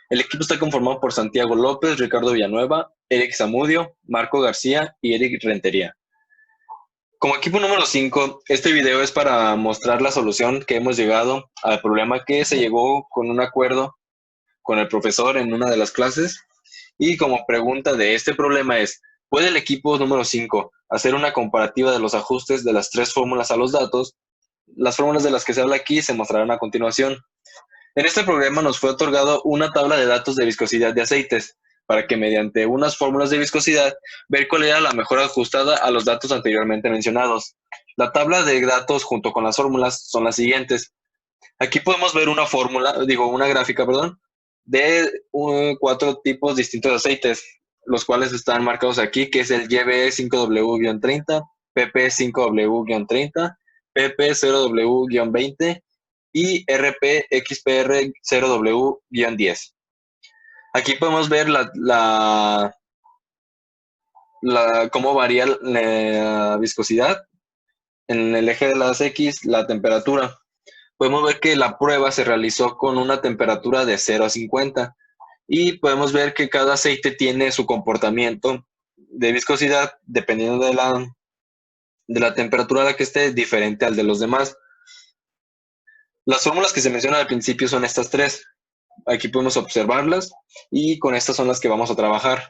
El equipo está conformado por Santiago López, Ricardo Villanueva, Eric Zamudio, Marco García y Eric Rentería. Como equipo número 5, este video es para mostrar la solución que hemos llegado al problema que se llegó con un acuerdo con el profesor en una de las clases. Y como pregunta de este problema es, ¿puede el equipo número 5 hacer una comparativa de los ajustes de las tres fórmulas a los datos? Las fórmulas de las que se habla aquí se mostrarán a continuación. En este programa nos fue otorgado una tabla de datos de viscosidad de aceites, para que mediante unas fórmulas de viscosidad ver cuál era la mejor ajustada a los datos anteriormente mencionados. La tabla de datos junto con las fórmulas son las siguientes. Aquí podemos ver una gráfica, de cuatro tipos distintos de aceites, los cuales están marcados aquí, que es el YB5W-30, PP5W-30, PP0W-20 y RPXPR0W-10. Aquí podemos ver cómo varía la viscosidad. En el eje de las X, la temperatura. Podemos ver que la prueba se realizó con una temperatura de 0 a 50 y podemos ver que cada aceite tiene su comportamiento de viscosidad dependiendo de la temperatura a la que esté, diferente al de los demás. Las fórmulas que se mencionan al principio son estas tres. Aquí podemos observarlas y con estas son las que vamos a trabajar.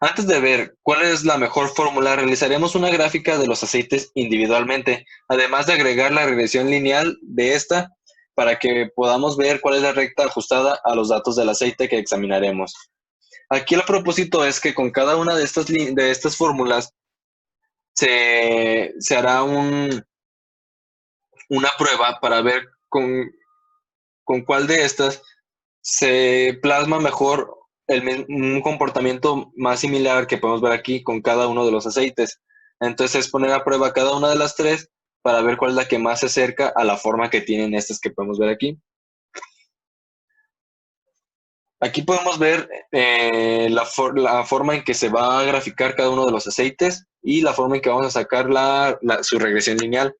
Antes de ver cuál es la mejor fórmula, realizaremos una gráfica de los aceites individualmente, además de agregar la regresión lineal de esta para que podamos ver cuál es la recta ajustada a los datos del aceite que examinaremos. Aquí el propósito es que con cada una de estas fórmulas se hará una prueba para ver con cuál de estas se plasma mejor un comportamiento más similar que podemos ver aquí con cada uno de los aceites. Entonces es poner a prueba cada una de las tres para ver cuál es la que más se acerca a la forma que tienen estas que podemos ver aquí. Aquí podemos ver la forma en que se va a graficar cada uno de los aceites y la forma en que vamos a sacar su regresión lineal.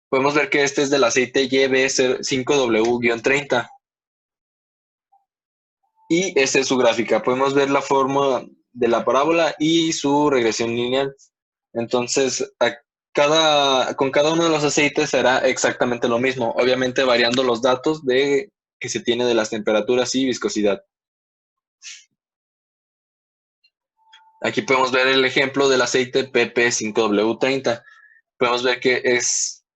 Podemos ver que este es del aceite YB5W-30. Y esta es su gráfica. Podemos ver la forma de la parábola y su regresión lineal. Entonces, con cada uno de los aceites será exactamente lo mismo, obviamente variando los datos que se tiene de las temperaturas y viscosidad. Aquí podemos ver el ejemplo del aceite PP5W30. Podemos ver que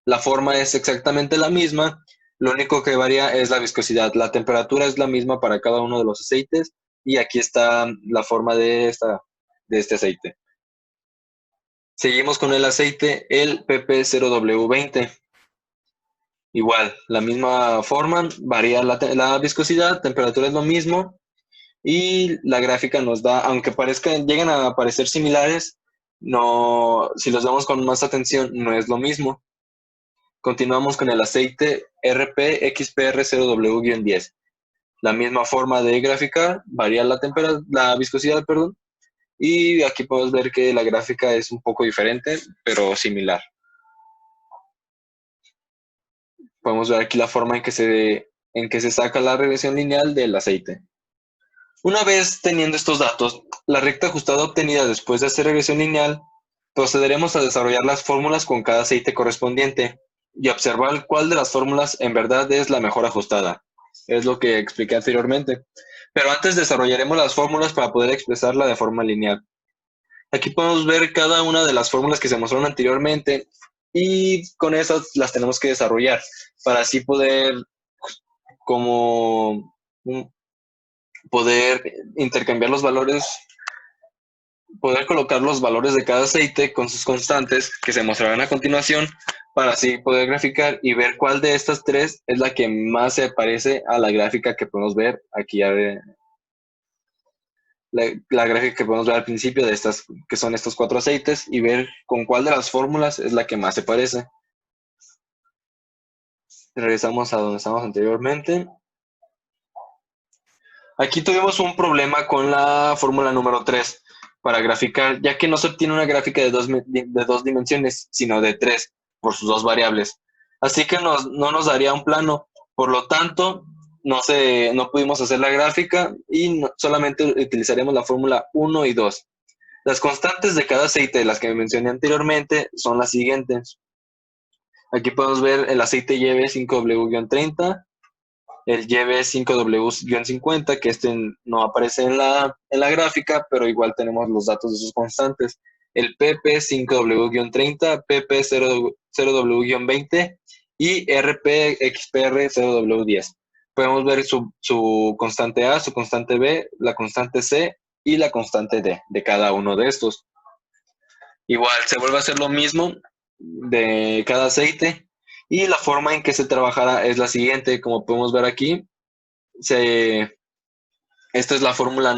la forma es exactamente la misma, lo único que varía es la viscosidad. La temperatura es la misma para cada uno de los aceites y aquí está la forma de este aceite. Seguimos con el aceite, el PP0W20. Igual, la misma forma, varía la viscosidad, temperatura es lo mismo y la gráfica nos da, aunque lleguen a parecer similares, no, si los vemos con más atención, no es lo mismo. Continuamos con el aceite RPXPR0W-10. La misma forma de graficar, varía la viscosidad, y aquí podemos ver que la gráfica es un poco diferente, pero similar. Podemos ver aquí la forma en que se saca la regresión lineal del aceite. Una vez teniendo estos datos, la recta ajustada obtenida después de hacer regresión lineal, procederemos a desarrollar las fórmulas con cada aceite correspondiente y observar cuál de las fórmulas en verdad es la mejor ajustada. Es lo que expliqué anteriormente. Pero antes desarrollaremos las fórmulas para poder expresarla de forma lineal. Aquí podemos ver cada una de las fórmulas que se mostraron anteriormente y con esas las tenemos que desarrollar para así poder intercambiar los valores, poder colocar los valores de cada aceite con sus constantes que se mostrarán a continuación para así poder graficar y ver cuál de estas tres es la que más se parece a la gráfica que podemos ver aquí, la gráfica que podemos ver al principio de estas, que son estos cuatro aceites, y ver con cuál de las fórmulas es la que más se parece. Regresamos a donde estábamos anteriormente. Aquí tuvimos un problema con la fórmula número 3 para graficar, ya que no se obtiene una gráfica de dos dimensiones, sino de 3 por sus dos variables. Así que no nos daría un plano. Por lo tanto, no pudimos hacer la gráfica y solamente utilizaremos la fórmula 1 y 2. Las constantes de cada aceite, las que mencioné anteriormente, son las siguientes. Aquí podemos ver el aceite YB5W-30, el YB5W-50, que no aparece en la gráfica, pero igual tenemos los datos de sus constantes. El PP5W-30, PP0W-20 y RPXPR0W10. Podemos ver su constante A, su constante B, la constante C y la constante D de cada uno de estos. Igual se vuelve a hacer lo mismo de cada aceite y la forma en que se trabajará es la siguiente. Como podemos ver aquí, esta es la fórmula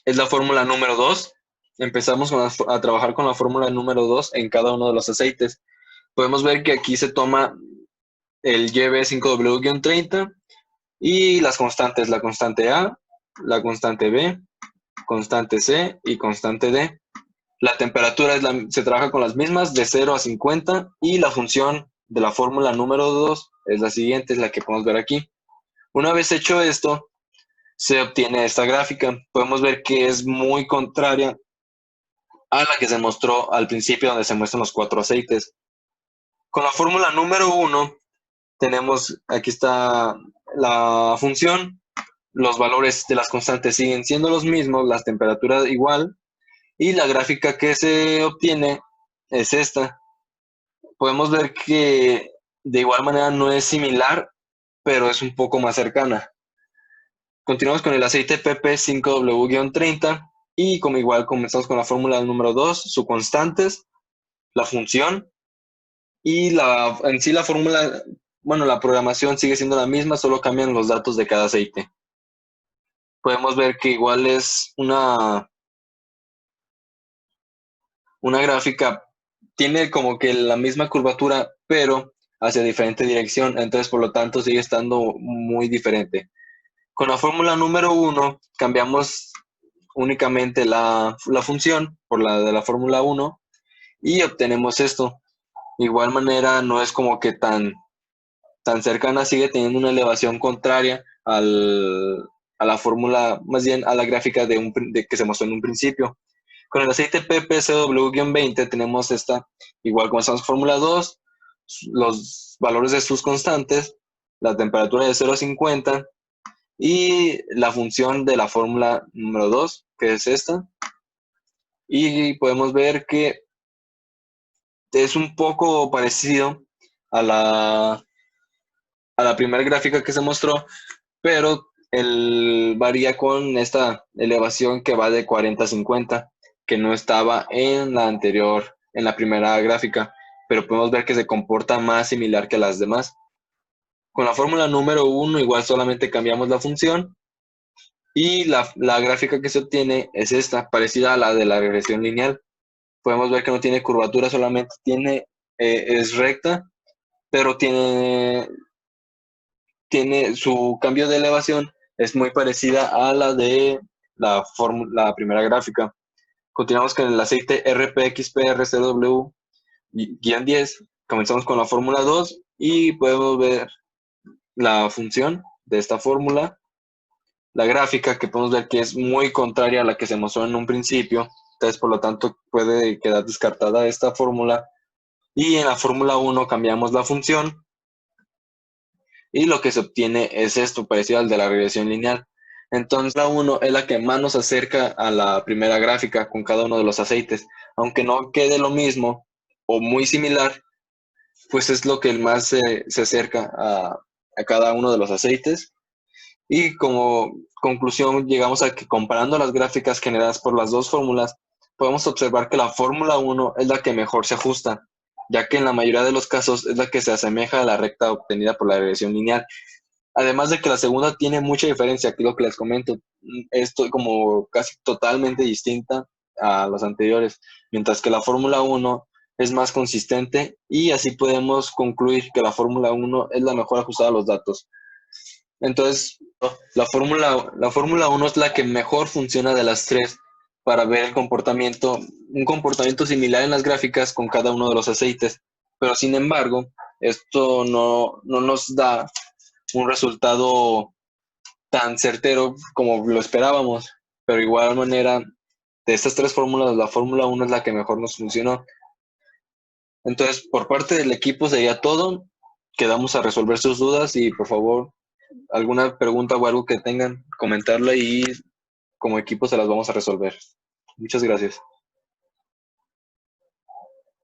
es la fórmula número 2. Empezamos a trabajar con la fórmula número 2 en cada uno de los aceites. Podemos ver que aquí se toma el YB5W-30 y las constantes, la constante A, la constante B, constante C y constante D. La temperatura se trabaja con las mismas, de 0 a 50, y la función de la fórmula número 2 es la siguiente, es la que podemos ver aquí. Una vez hecho esto, se obtiene esta gráfica. Podemos ver que es muy contraria a la que se mostró al principio, donde se muestran los 4 aceites. Con la fórmula número 1, aquí está la función, los valores de las constantes siguen siendo los mismos, las temperaturas igual, y la gráfica que se obtiene es esta. Podemos ver que de igual manera no es similar, pero es un poco más cercana. Continuamos con el aceite PP5W-30 y como igual comenzamos con la fórmula número 2, sus constantes, la función y en sí la fórmula, bueno, la programación sigue siendo la misma, solo cambian los datos de cada aceite. Podemos ver que igual es una gráfica, tiene como que la misma curvatura, pero hacia diferente dirección, entonces por lo tanto sigue estando muy diferente. Con la fórmula número 1 cambiamos únicamente la función por la de la fórmula 1 y obtenemos esto. De igual manera no es como que tan cercana, sigue teniendo una elevación contraria a la fórmula, más bien a la gráfica que se mostró en un principio. Con el aceite PPCW-20 tenemos esta, igual comenzamos fórmula 2, los valores de sus constantes, la temperatura de 0 a 50 y la función de la fórmula número 2, que es esta. Y podemos ver que es un poco parecido a la primera gráfica que se mostró, pero varía con esta elevación que va de 40 a 50, que no estaba en la anterior, en la primera gráfica, pero podemos ver que se comporta más similar que las demás. Con la fórmula número 1 igual solamente cambiamos la función y la gráfica que se obtiene es esta, parecida a la de la regresión lineal. Podemos ver que no tiene curvatura, solamente es recta, pero tiene su cambio de elevación es muy parecida a la de la primera gráfica. Continuamos con el aceite RPXPR0W-10. Comenzamos con la fórmula 2 y podemos ver la función de esta fórmula. La gráfica que podemos ver que es muy contraria a la que se mostró en un principio. Entonces, por lo tanto, puede quedar descartada esta fórmula. Y en la fórmula 1 cambiamos la función y lo que se obtiene es esto, parecido al de la regresión lineal. Entonces la 1 es la que más nos acerca a la primera gráfica con cada uno de los aceites. Aunque no quede lo mismo o muy similar, pues es lo que más se acerca a cada uno de los aceites. Y como conclusión llegamos a que comparando las gráficas generadas por las dos fórmulas, podemos observar que la fórmula 1 es la que mejor se ajusta, ya que en la mayoría de los casos es la que se asemeja a la recta obtenida por la regresión lineal. Además de que la segunda tiene mucha diferencia, aquí lo que les comento, esto como casi totalmente distinta a los anteriores, mientras que la Fórmula 1 es más consistente y así podemos concluir que la Fórmula 1 es la mejor ajustada a los datos. Entonces, la Fórmula 1 es la que mejor funciona de las tres para ver un comportamiento similar en las gráficas con cada uno de los aceites, pero sin embargo, Esto no nos da un resultado tan certero como lo esperábamos, pero de igual manera, de estas tres fórmulas, la fórmula 1 es la que mejor nos funcionó. Entonces, por parte del equipo sería todo. Quedamos a resolver sus dudas y por favor, alguna pregunta o algo que tengan, comentarla y como equipo se las vamos a resolver. Muchas gracias.